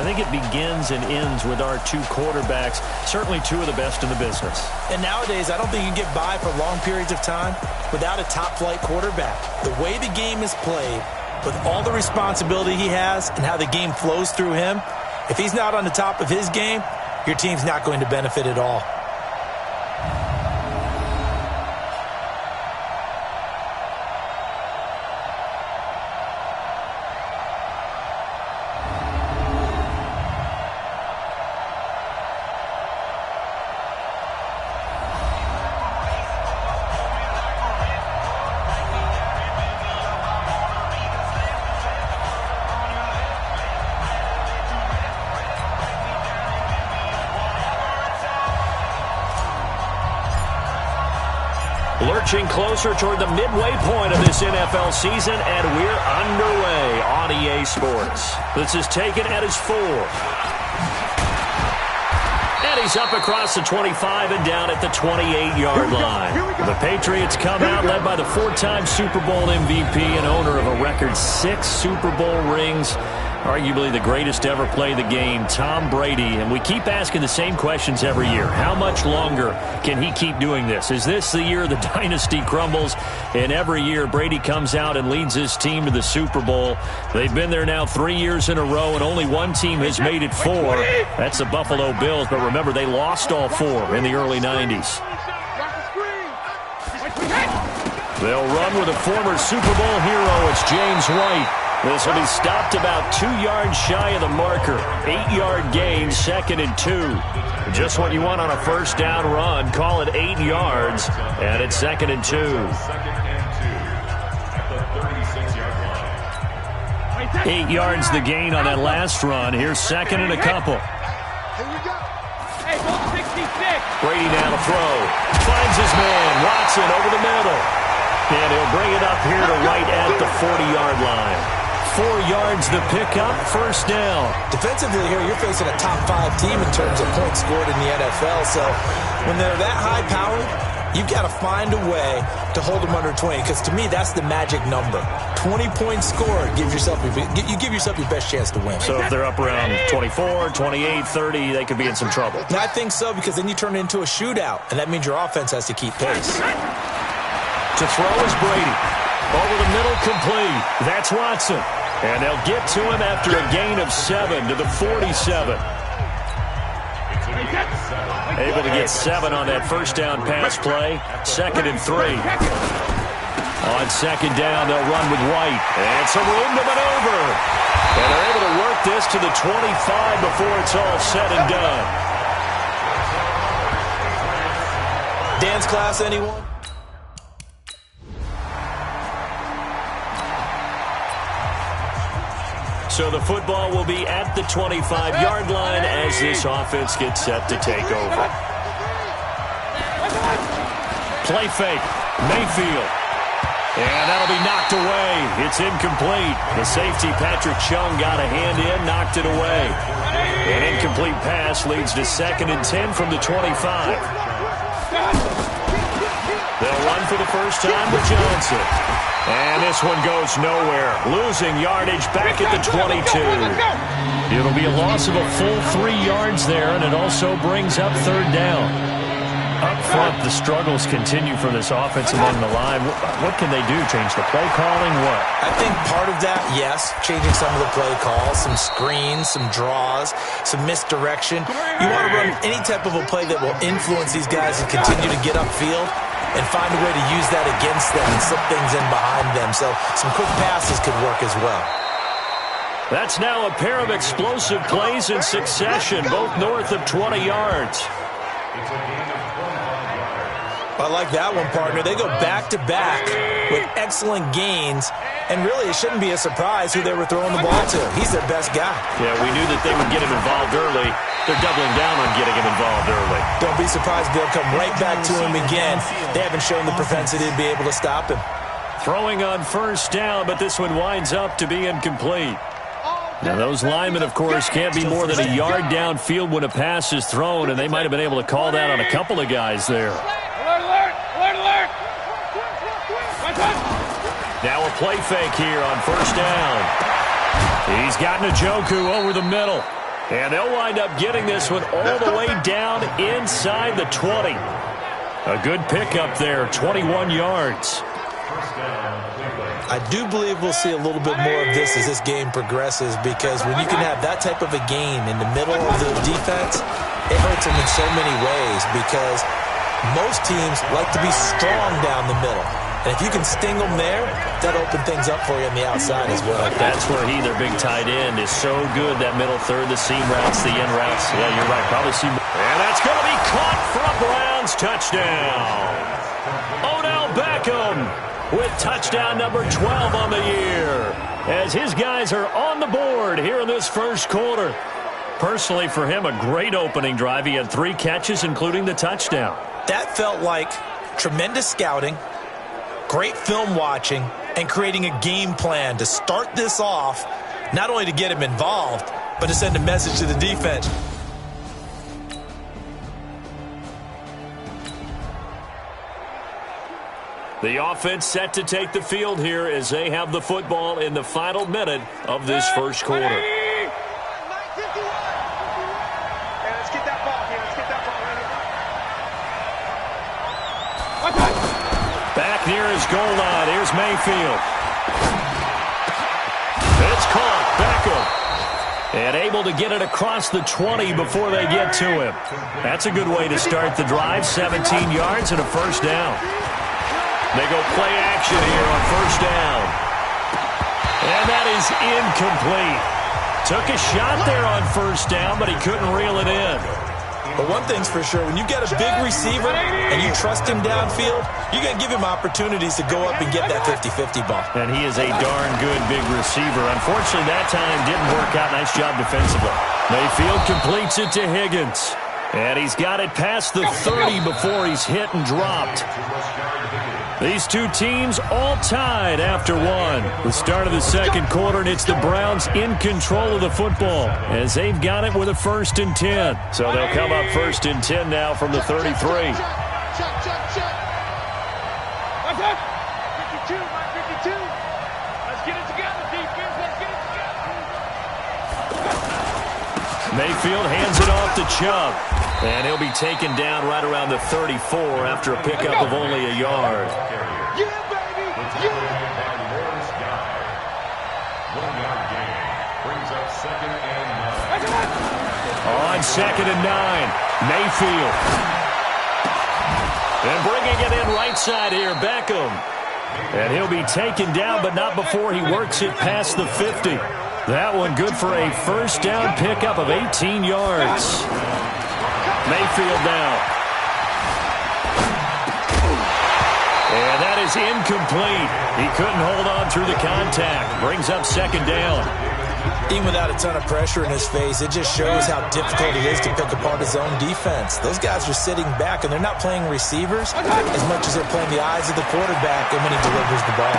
think it begins and ends with our two quarterbacks, certainly two of the best in the business. And nowadays, I don't think you can get by for long periods of time without a top-flight quarterback. The way the game is played, with all the responsibility he has and how the game flows through him, if he's not on the top of his game, your team's not going to benefit at all. Lurching closer toward the midway point of this NFL season, and we're underway on EA Sports. This is taken at his 4. And he's up across the 25 and down at the 28-yard line. The Patriots come out led by the 4-time Super Bowl MVP and owner of a record 6 Super Bowl rings. Arguably the greatest to ever play the game, Tom Brady. And we keep asking the same questions every year. How much longer can he keep doing this? Is this the year the dynasty crumbles? And every year Brady comes out and leads his team to the Super Bowl. They've been there now 3 years in a row, and only one team has made it 4. That's the Buffalo Bills. But remember, they lost all 4 in the early 90s. They'll run with a former Super Bowl hero. It's James White. This will be stopped about 2 yards shy of the marker. 8-yard gain, 2nd and 2. Just what you want on a first down run. Call it 8 yards, and it's 2nd and 2. 8 yards the gain on that last run. Here's 2nd and a couple. Brady now to throw. Finds his man. Watson over the middle. And he'll bring it up here to right at the 40-yard line. 4 yards the pickup, first down. Defensively here, you're facing a top 5 team in terms of points scored in the NFL. So when they're that high-powered, you've got to find a way to hold them under 20. Because to me, that's the magic number. 20 points scored, you give yourself your best chance to win. So if they're up around 24, 28, 30, they could be in some trouble. And I think so, because then you turn it into a shootout, and that means your offense has to keep pace. To throw is Brady. Over the middle, complete. That's Watson. And they'll get to him after a gain of 7 to the 47. Able to get 7 on that first down pass play. 2nd and 3. On 2nd down, they'll run with White. And some room to maneuver. And they're able to work this to the 25 before it's all said and done. Dance class, anyone? So the football will be at the 25-yard line as this offense gets set to take over. Play fake. Mayfield. And that'll be knocked away. It's incomplete. The safety, Patrick Chung, got a hand in, knocked it away. An incomplete pass leads to 2nd and 10 from the 25. They'll run for the first time with Johnson. And this one goes nowhere. Losing yardage back at the 22. It'll be a loss of a full 3 yards there, and it also brings up 3rd down. Up front, the struggles continue for this offense along the line. What can they do? Change the play calling? What? I think part of that, yes, changing some of the play calls, some screens, some draws, some misdirection. You want to run any type of a play that will influence these guys and continue to get upfield and find a way to use that against them and slip things in behind them. So some quick passes could work as well. That's now a pair of explosive plays in succession, both north of 20 yards. I like that one, partner. They go back-to-back with excellent gains, and really it shouldn't be a surprise who they were throwing the ball to. He's their best guy. Yeah, we knew that they would get him involved early. They're doubling down on getting him involved early. Don't be surprised if they'll come right back to him again. They haven't shown the propensity to be able to stop him. Throwing on first down, but this one winds up to be incomplete. Now, those linemen, of course, can't be more than a yard downfield when a pass is thrown, and they might have been able to call that on a couple of guys there. Now a play fake here on first down. He's got Njoku over the middle. And they'll wind up getting this one all the way down inside the 20. A good pickup there, 21 yards. I do believe we'll see a little bit more of this as this game progresses, because when you can have that type of a game in the middle of the defense, it hurts them in so many ways, because most teams like to be strong down the middle. And if you can sting them there, that'll open things up for you on the outside as well. That's where their big tight end, is so good, that middle third, the seam routes, the in routes. Yeah, you're right, probably see more. And that's going to be caught for a Browns touchdown. Odell Beckham with touchdown number 12 on the year, as his guys are on the board here in this first quarter. Personally, for him, a great opening drive. He had 3 catches, including the touchdown. That felt like tremendous scouting, great film watching, and creating a game plan to start this off, not only to get him involved, but to send a message to the defense. The offense set to take the field here as they have the football in the final minute of this first quarter. Back near his goal line. Here's Mayfield. It's caught. Beckham. And able to get it across the 20 before they get to him. That's a good way to start the drive. 17 yards and a first down. They go play action here on first down. And that is incomplete. Took a shot there on first down, but he couldn't reel it in. But one thing's for sure, when you've got a big receiver and you trust him downfield, you're going to give him opportunities to go up and get that 50-50 ball. And he is a darn good big receiver. Unfortunately, that time didn't work out. Nice job defensively. Mayfield completes it to Higgins. And he's got it past the 30 before he's hit and dropped. These two teams all tied after one. The start of the second quarter, and it's the Browns in control of the football as they've got it with a 1st and 10. So they'll come up 1st and 10 now from the 33. Mayfield hands it off to Chubb. And he'll be taken down right around the 34 after a pickup of only a yard. Yeah, baby! Yeah! On 2nd and 9, Mayfield. And bringing it in right side here, Beckham. And he'll be taken down, but not before he works it past the 50. That one good for a first down pickup of 18 yards. Mayfield now. And that is incomplete. He couldn't hold on through the contact. Brings up 2nd down. Even without a ton of pressure in his face, it just shows how difficult it is to pick apart his own defense. Those guys are sitting back, and they're not playing receivers as much as they're playing the eyes of the quarterback and when he delivers the ball.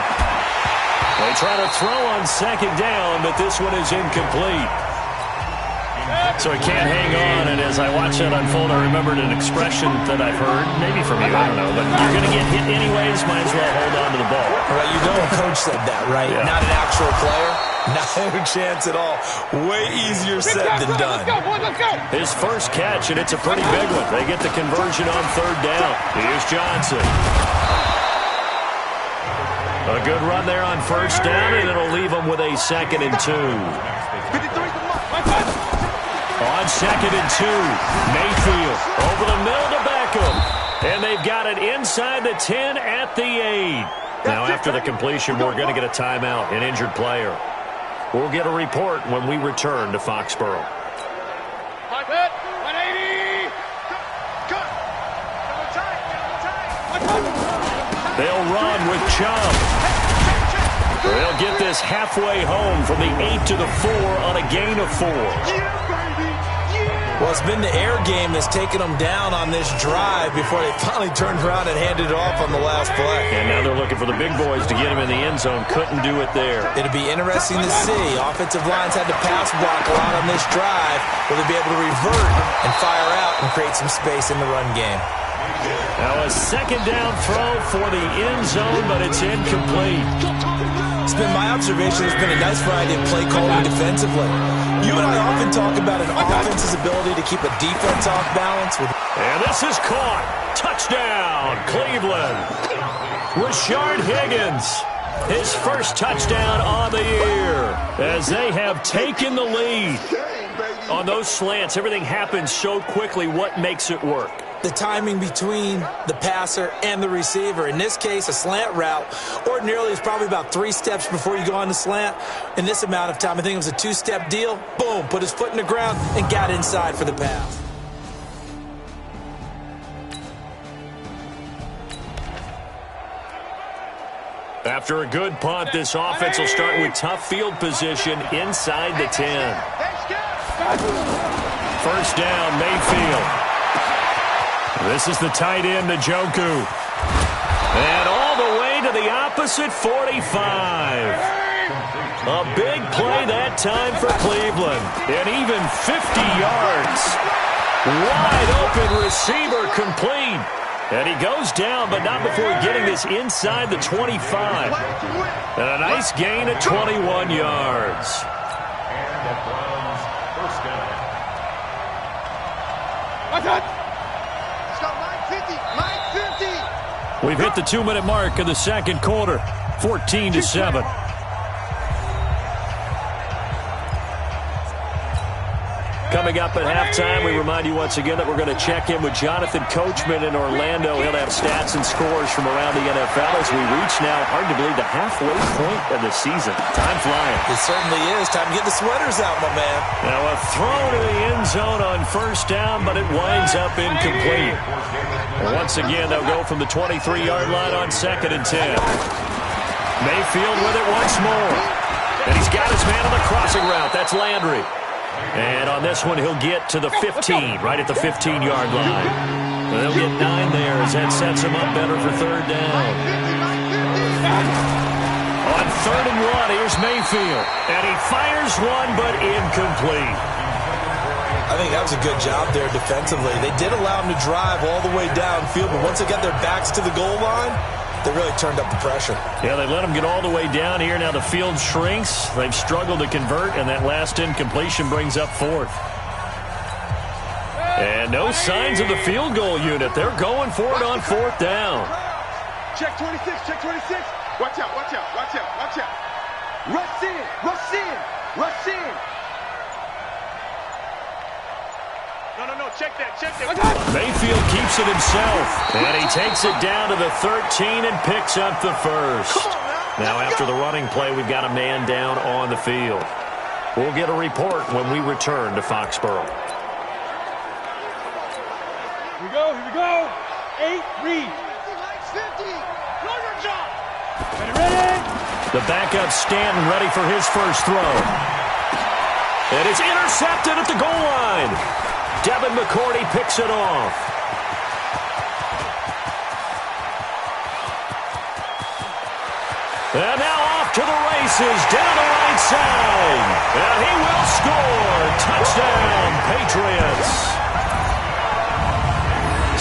They try to throw on 2nd down, but this one is incomplete. So he can't hang on, and as I watch that unfold, I remembered an expression that I've heard, maybe from you, I don't know, but you're going to get hit anyways, might as well hold on to the ball. Right, you know a coach said that, right? Yeah. Not an actual player. No chance at all. Way easier said than done. Let's go. His first catch, and it's a pretty big one. They get the conversion on 3rd down. Here's Johnson. A good run there on 1st down, and it'll leave them with a 2nd and 2. On 2nd and 2, Mayfield over the middle to Beckham. And they've got it inside the 10 at the 8. Now, after the completion, we're going to get a timeout, an injured player. We'll get a report when we return to Foxborough. 180. They'll run with Chubb. They'll get this halfway home from the 8 to the 4 on a gain of 4. Well, it's been the air game that's taken them down on this drive before they finally turned around and handed it off on the last play. And now they're looking for the big boys to get him in the end zone. Couldn't do it there. It'll be interesting to see. Offensive lines had to pass block a lot on this drive. Will they be able to revert and fire out and create some space in the run game? Now a 2nd down throw for the end zone, but it's incomplete. It's been my observation there's been a nice variety of play calling defensively. You and I often talk about an offense's ability to keep a defense off balance. And this is caught. Touchdown, Cleveland. Rashard Higgins, his first touchdown on the year as they have taken the lead. On those slants, everything happens so quickly. What makes it work? The timing between the passer and the receiver. In this case, a slant route ordinarily is probably about 3 steps before you go on the slant. In this amount of time, I think it was a 2-step deal. Boom, put his foot in the ground and got inside for the pass. After a good punt, this offense will start with tough field position inside the 10. First down, Mayfield. This is the tight end, Njoku. And all the way to the opposite 45. A big play that time for Cleveland. And even 50 yards. Wide open receiver complete. And he goes down, but not before getting this inside the 25. And a nice gain at 21 yards. We've hit the 2-minute mark in the second quarter, 14-7. Coming up at halftime, we remind you once again that we're going to check in with Jonathan Coachman in Orlando. He'll have stats and scores from around the NFL as we reach now, hard to believe, the halfway point of the season. Time flying. It certainly is. Time to get the sweaters out, my man. Now a throw to the end zone on first down, but it winds up incomplete. And once again, they'll go from the 23-yard line on 2nd and 10. Mayfield with it once more. And he's got his man on the crossing route. That's Landry. And on this one, he'll get to the 15, right at the 15-yard line. And they'll get 9 there as that sets him up better for third down. On 3rd and 1, here's Mayfield. And he fires one, but incomplete. I think that was a good job there defensively. They did allow him to drive all the way downfield, but once they got their backs to the goal line, they really turned up the pressure. Yeah, they let him get all the way down here. Now the field shrinks. They've struggled to convert, and that last incompletion brings up 4th. And no signs of the field goal unit. They're going for it on 4th down. Check 26, check 26. Watch out, watch out, watch out, watch out. Rush in, rush in, rush in. No, check that, check that. Mayfield keeps it himself, and he takes it down to the 13 and picks up the first. Now after the running play, we've got a man down on the field. We'll get a report when we return to Foxborough. Here we go. 8, read. 50. Know your job. Ready? The backup Stanton ready for his first throw. And it's intercepted at the goal line. Devin McCourty picks it off. And now off to the races, down the right side. And he will score. Touchdown, Patriots.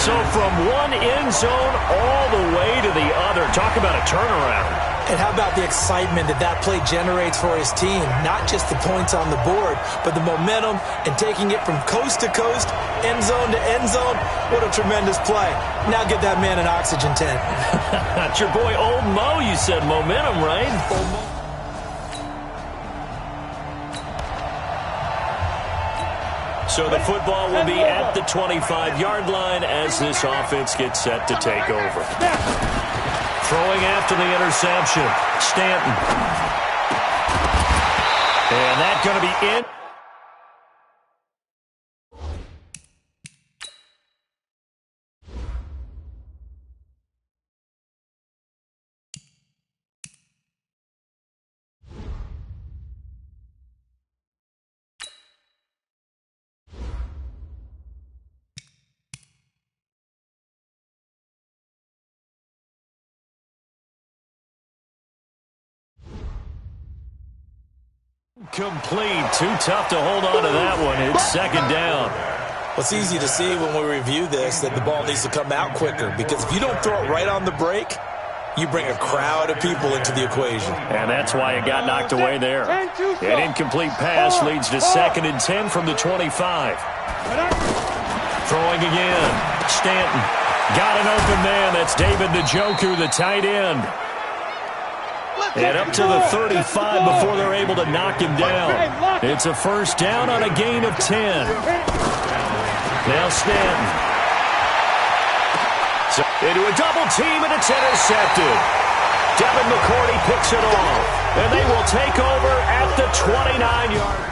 So from one end zone all the way to the other. Talk about a turnaround. And how about the excitement that play generates for his team? Not just the points on the board, but the momentum and taking it from coast to coast, end zone to end zone. What a tremendous play. Now get that man an oxygen tent. That's your boy Old Mo. You said momentum, right? So the football will be at the 25-yard line as this offense gets set to take over. Throwing after the interception, Stanton. And that's going to be in. Complete. Too tough to hold on to that one. It's 2nd down. Well, it's easy to see when we review this that the ball needs to come out quicker, because if you don't throw it right on the break, you bring a crowd of people into the equation. And that's why it got knocked away there. An incomplete pass leads to 2nd and 10 from the 25. Throwing again. Stanton. Got an open man. That's David Njoku, the tight end. And up to the 35 before they're able to knock him down. It's a first down on a gain of 10. Now Stanton. So into a double team, and it's intercepted. Devin McCourty picks it off. And they will take over at the 29-yard.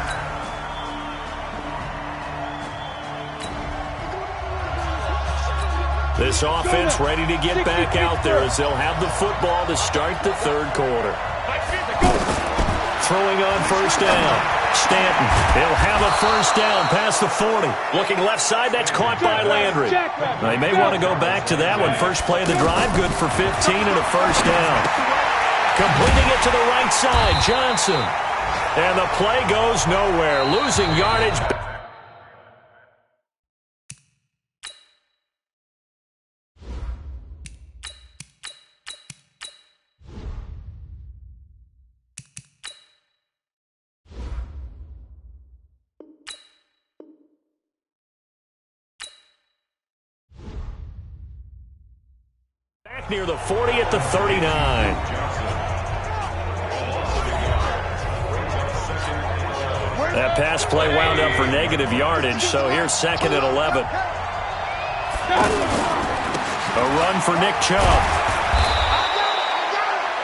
This offense ready to get back out there as they'll have the football to start the third quarter. Throwing on first down. Stanton. They'll have a first down past the 40. Looking left side, that's caught by Landry. They may want to go back to that one. First play of the drive, good for 15 and a first down. Completing it to the right side, Johnson. And the play goes nowhere. Losing yardage. Near the 40 at the 39. That pass play wound up for negative yardage, so here's 2nd and 11. A run for Nick Chubb.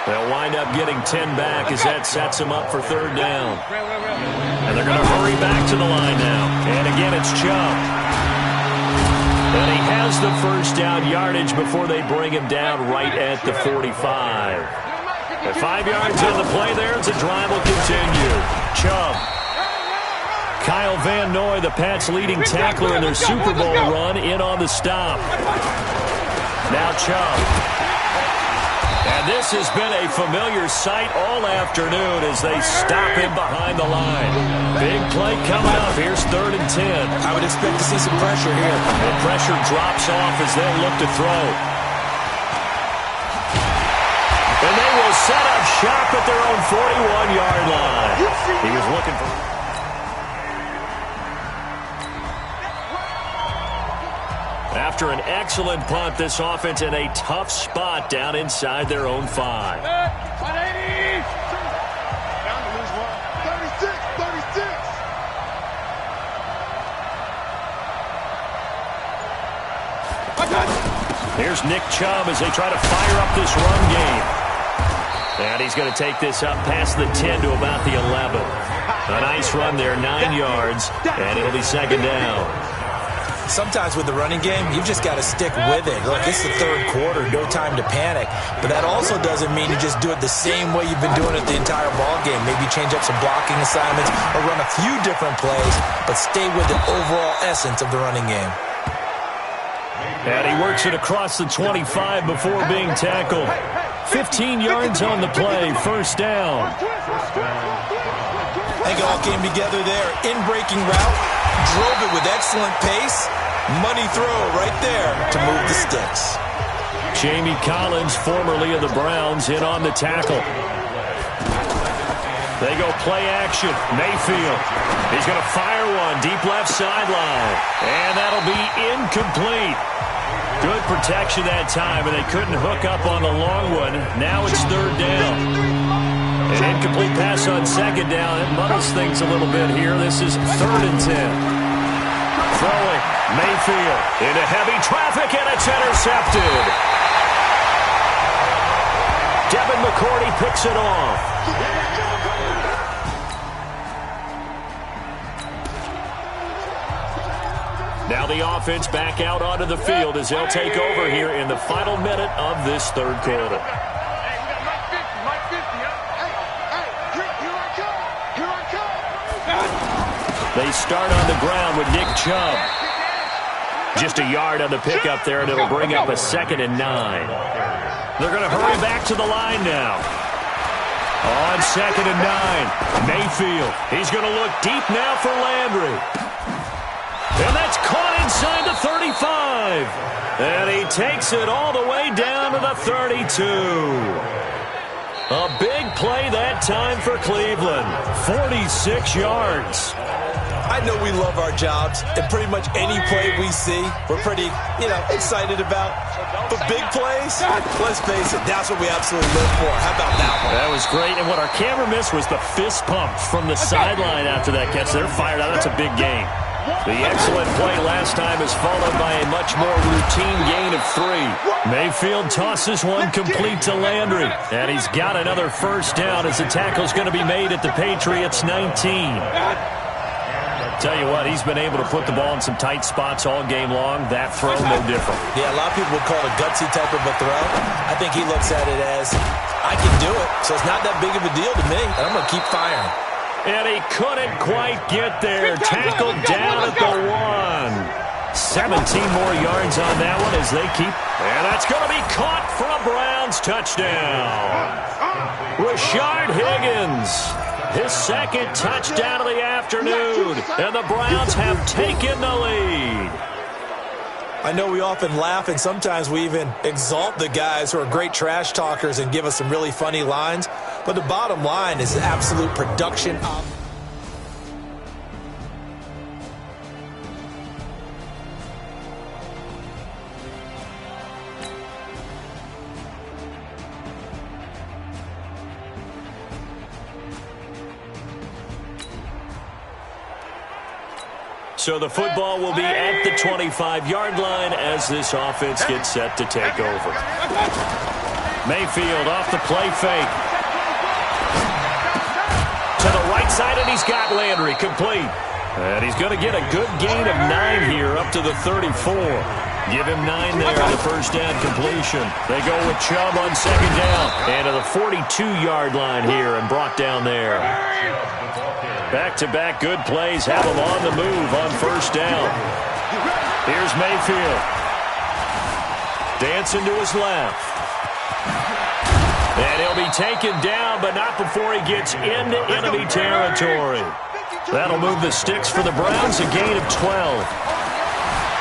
They'll wind up getting 10 back as that sets them up for third down. And they're going to hurry back to the line now. And again, it's Chubb. And he has the first down yardage before they bring him down right at the 45. At 5 yards on the play there, the drive will continue. Chubb. Kyle Van Noy, the Pats' leading tackler in their Super Bowl run, in on the stop. Now Chubb. And this has been a familiar sight all afternoon as they stop him behind the line. Big play coming up. Here's 3rd and 10. I would expect to see some pressure here. The pressure drops off as they'll look to throw. And they will set up shop at their own 41-yard line. He was looking for... After an excellent punt, this offense in a tough spot down inside their own 5. 180. Down to lose one. 36. Here's Nick Chubb as they try to fire up this run game. And he's going to take this up past the 10 to about the 11. A nice run there, 9 yards, and it'll be 2nd down. Sometimes with the running game, you've just got to stick with it. Look, it's the third quarter, no time to panic. But that also doesn't mean you just do it the same way you've been doing it the entire ball game. Maybe change up some blocking assignments or run a few different plays, but stay with the overall essence of the running game. And he works it across the 25 before being tackled. 15 yards on the play, first down. I think it all came together there. In-breaking route, drove it with excellent pace. Money throw right there to move the sticks. Jamie Collins, formerly of the Browns, in on the tackle. They go play action. Mayfield. He's going to fire one deep left sideline. And that'll be incomplete. Good protection that time, and they couldn't hook up on the long one. Now it's 3rd down. An incomplete pass on 2nd down. It muddles things a little bit here. This is 3rd and 10. Throwing. Mayfield into heavy traffic, and it's intercepted. Devin McCourty picks it off. Now the offense back out onto the field as they'll take over here in the final minute of this third quarter. They start on the ground with Nick Chubb. Just a yard on the pickup there, and it'll bring up a 2nd and 9. They're going to hurry back to the line now. On 2nd and 9, Mayfield. He's going to look deep now for Landry. And that's caught inside the 35. And he takes it all the way down to the 32. A big play that time for Cleveland. 46 yards. I know we love our jobs, and pretty much any play we see, we're pretty, excited about. But big plays, let's face it, that's what we absolutely live for. How about that one? That was great, and what our camera missed was the fist pumps from the sideline after that catch. They're fired out. That's a big game. The excellent play last time is followed by a much more routine gain of 3. Mayfield tosses one complete to Landry, and he's got another first down as the tackle's going to be made at the Patriots 19. Tell you what, he's been able to put the ball in some tight spots all game long. That throw, no different. Yeah, a lot of people would call it a gutsy type of a throw. I think he looks at it as, I can do it, so it's not that big of a deal to me, and I'm going to keep firing. And he couldn't quite get there. Tackled down at the 1. 17 more yards on that one as they keep. And that's going to be caught for a Browns touchdown. Rashard Higgins. His second touchdown of the afternoon, and the Browns have taken the lead. I know we often laugh, and sometimes we even exalt the guys who are great trash talkers and give us some really funny lines, but the bottom line is absolute production. So the football will be at the 25-yard line as this offense gets set to take over. Mayfield off the play fake. To the right side, and he's got Landry complete. And he's going to get a good gain of 9 here up to the 34. Give him 9 there on the first down completion. They go with Chubb on second down. And to the 42-yard line here and brought down there. Back-to-back good plays have him on the move on first down. Here's Mayfield. Dancing to his left. And he'll be taken down, but not before he gets into enemy territory. That'll move the sticks for the Browns, a gain of 12.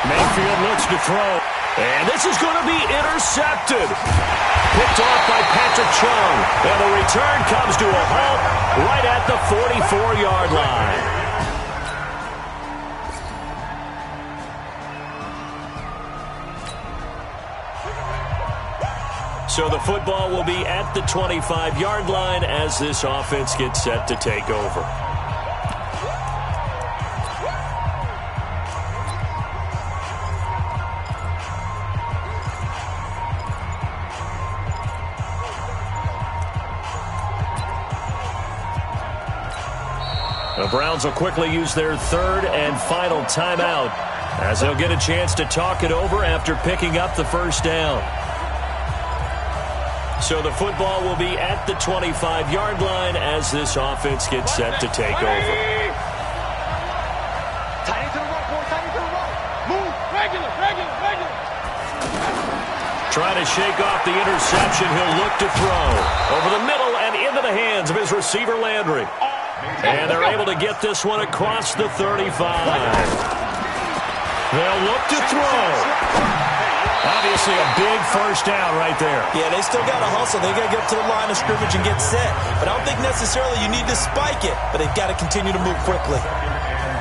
Mayfield looks to throw. And this is going to be intercepted. Picked off by Patrick Chung. And the return comes to a halt right at the 44-yard line. So the football will be at the 25-yard line as this offense gets set to take over. The Browns will quickly use their third and final timeout as they'll get a chance to talk it over after picking up the first down. So the football will be at the 25-yard line as this offense gets set to take over. Tight end to the right, boy. Tight end to the right. Move. Regular. Trying to shake off the interception. He'll look to throw. Over the middle and into the hands of his receiver, Landry. And they're able to get this one across the 35. They'll look to throw. Obviously a big first down right there. Yeah, they still got to hustle. They got to get up to the line of scrimmage and get set. But I don't think necessarily you need to spike it, but they've got to continue to move quickly.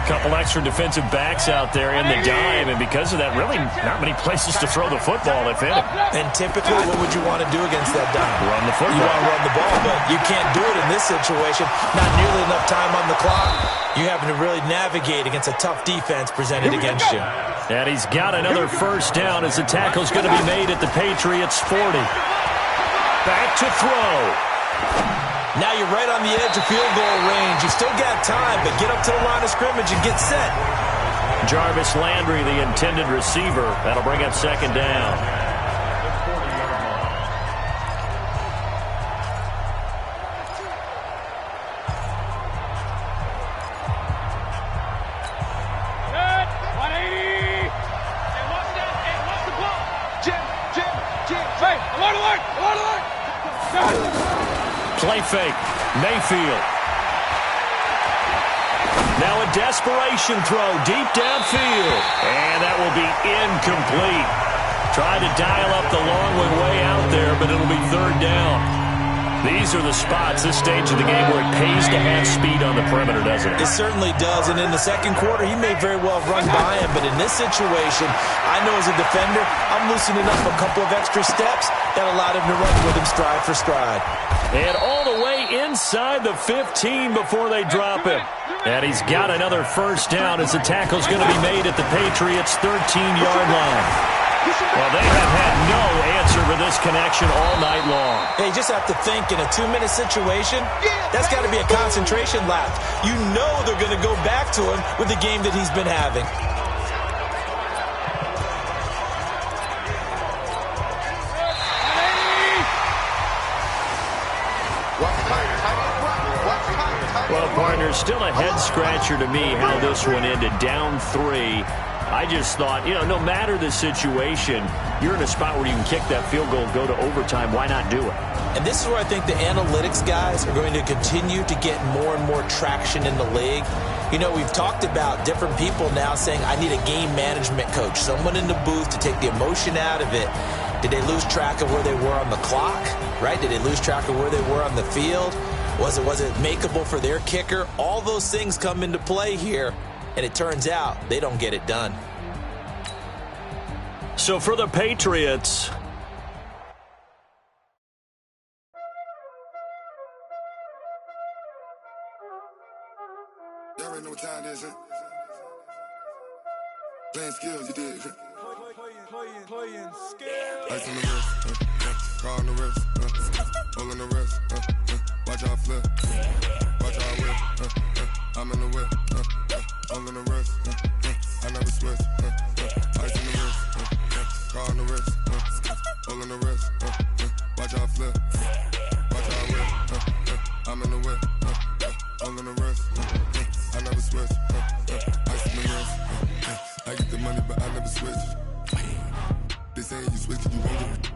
Couple extra defensive backs out there in the dime, and because of that, really not many places to throw the football, if any. And typically, what would you want to do against that dime? Run the football. You want to run the ball, but you can't do it in this situation. Not nearly enough time on the clock. You having to really navigate against a tough defense presented against you. And he's got another first down as the tackle's going to be made at the Patriots' 40. Back to throw. Now you're right on the edge of field goal range. You still got time, but get up to the line of scrimmage and get set. Jarvis Landry, the intended receiver. That'll bring up second down. Play fake. Mayfield. Now a desperation throw deep downfield. And that will be incomplete. Tried to dial up the long one way out there, but it'll be third down. These are the spots, this stage of the game, where it pays to have speed on the perimeter, doesn't it? It certainly does, and in the second quarter, he may very well run by him, but in this situation, I know as a defender, I'm loosening up a couple of extra steps that allowed him to run with him stride for stride. And all the way inside the 15 before they drop him. And he's got another first down as the tackle's going to be made at the Patriots' 13-yard line. Well, they have had no answer for this connection all night long. Hey, you just have to think in a 2-minute situation, that's got to be a concentration lapse. You know they're going to go back to him with the game that he's been having. Well, partner, still a head-scratcher to me how this one ended, down 3. I just thought, no matter the situation, you're in a spot where you can kick that field goal, go to overtime. Why not do it? And this is where I think the analytics guys are going to continue to get more and more traction in the league. We've talked about different people now saying, I need a game management coach, someone in the booth to take the emotion out of it. Did they lose track of where they were on the clock, right? Did they lose track of where they were on the field? Was it makeable for their kicker? All those things come into play here. And it turns out they don't get it done. So for the Patriots, y'all already know what time it is, huh? Playing skills, you did. Playing skills. Ice on the wrist, car on the wrist, hole on the wrist, watch out flip, watch out whip, I'm in the whip, hole in the wrist, I never switch, ice on the wrist, car on the wrist, hole in the wrist, watch out flip, watch out whip, I'm in the whip, hole in the wrist, I never switch, ice on the wrist, I get the money but I never switch. They saying you switch and you won't get it.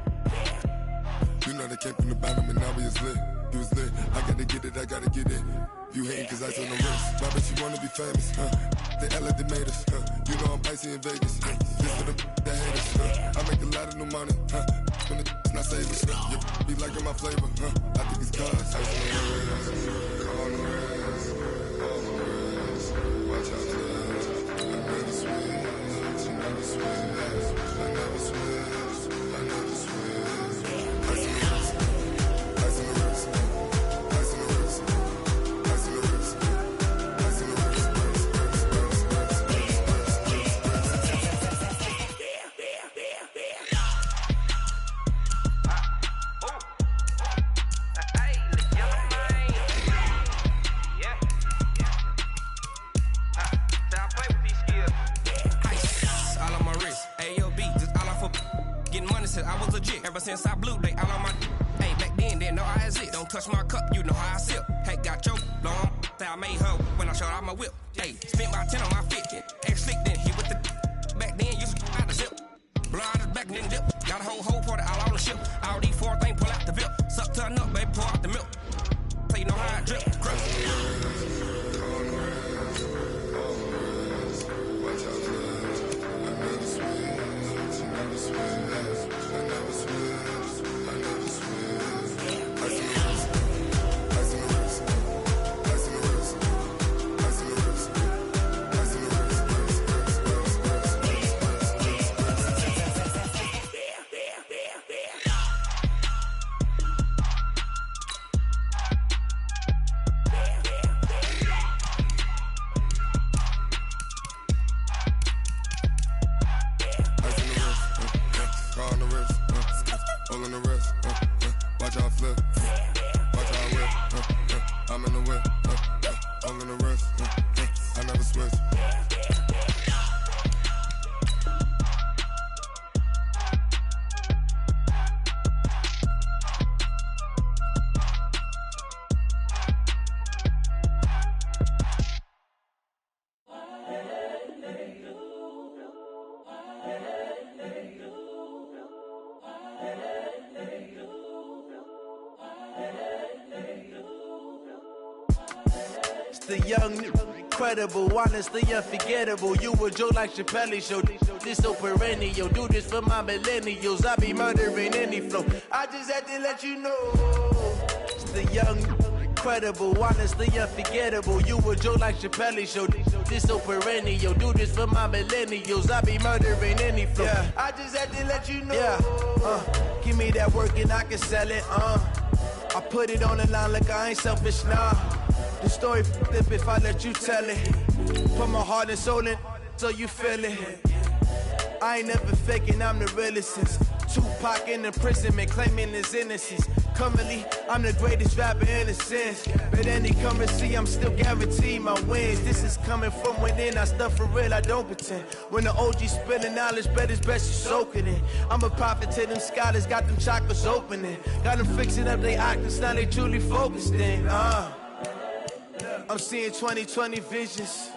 You know they came from the bottom and now we is lit. You was lit, I gotta get it, I gotta get it. You hating cause ice on the wrist. Why bet you wanna be famous, They act like they made us, You know I'm icy in Vegas, This for them that hate us, I make a lot of new money, When it's not savers, You be liking my flavor, I think it's cause ice on the wrist, on the wrist, on the wrist. Watch out for that, I never switch, I never switch, I never switch, I never switch. Ice on the wrist, ice on the wrist, ice on the wrist, ice on the wrist, ice on the wrist, I was legit. Ever since I blew, they all on my hey, back then, didn't know I exist. Don't touch my cup, you know how I sip. Hey, got your long, say I made her when I showed out my whip. Hey, spent my 10 on my fit. Ex-slick, then he with the back then, used to out the zip. Blow out his back, then dip. Got a whole party all on the ship. All these 4 things, pull out the VIP. Suck to a nut, baby, pour out the milk. So you know how I drip. The young incredible, honestly unforgettable. You a joke like Chappelle Show. This so perennial. Do this for my millennials. I be murdering any flow. I just had to let you know. It's the young, incredible, honestly unforgettable. You a joke like Chappelle Show. This so perennial. Do this for my millennials. I be murdering any flow. Yeah. I just had to let you know. Yeah. Give me that work and I can sell it. I put it on the line like I ain't selfish, nah. The story flip if I let you tell it. Put my heart and soul in so you feel it. I ain't never faking, I'm the realest since Tupac in imprisonment, claiming his innocence. Currently, I'm the greatest rapper in a sense. But any currency, I'm still guaranteed my wins. This is coming from within, I stuff for real, I don't pretend. When the OG spilling knowledge, bet it's best you soak it in. I'm a prophet to them scholars, got them chakras opening. Got them fixing up they octaves, now they truly focused in. I'm seeing 2020 visions.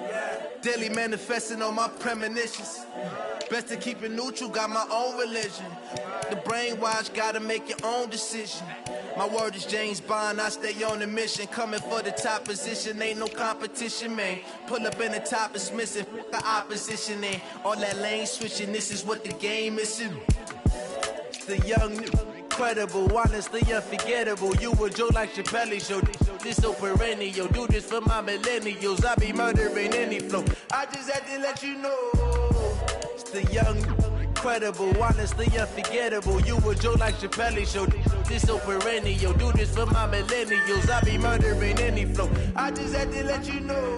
Daily manifesting on my premonitions. Best to keep it neutral, got my own religion. The brainwash, gotta make your own decision. My word is James Bond, I stay on the mission. Coming for the top position, ain't no competition, man. Pull up in the top, it's missing, the opposition ain't. All that lane switching, this is what the game is. The young, incredible, honestly unforgettable. You a joke like Chappelle Show. This so perennial. Do this for my millennials. I be murdering any flow. I just had to let you know. It's the young, incredible, honestly unforgettable. You a joke like Chappelle Show. This so perennial. Do this for my millennials. I be murdering any flow. I just had to let you know.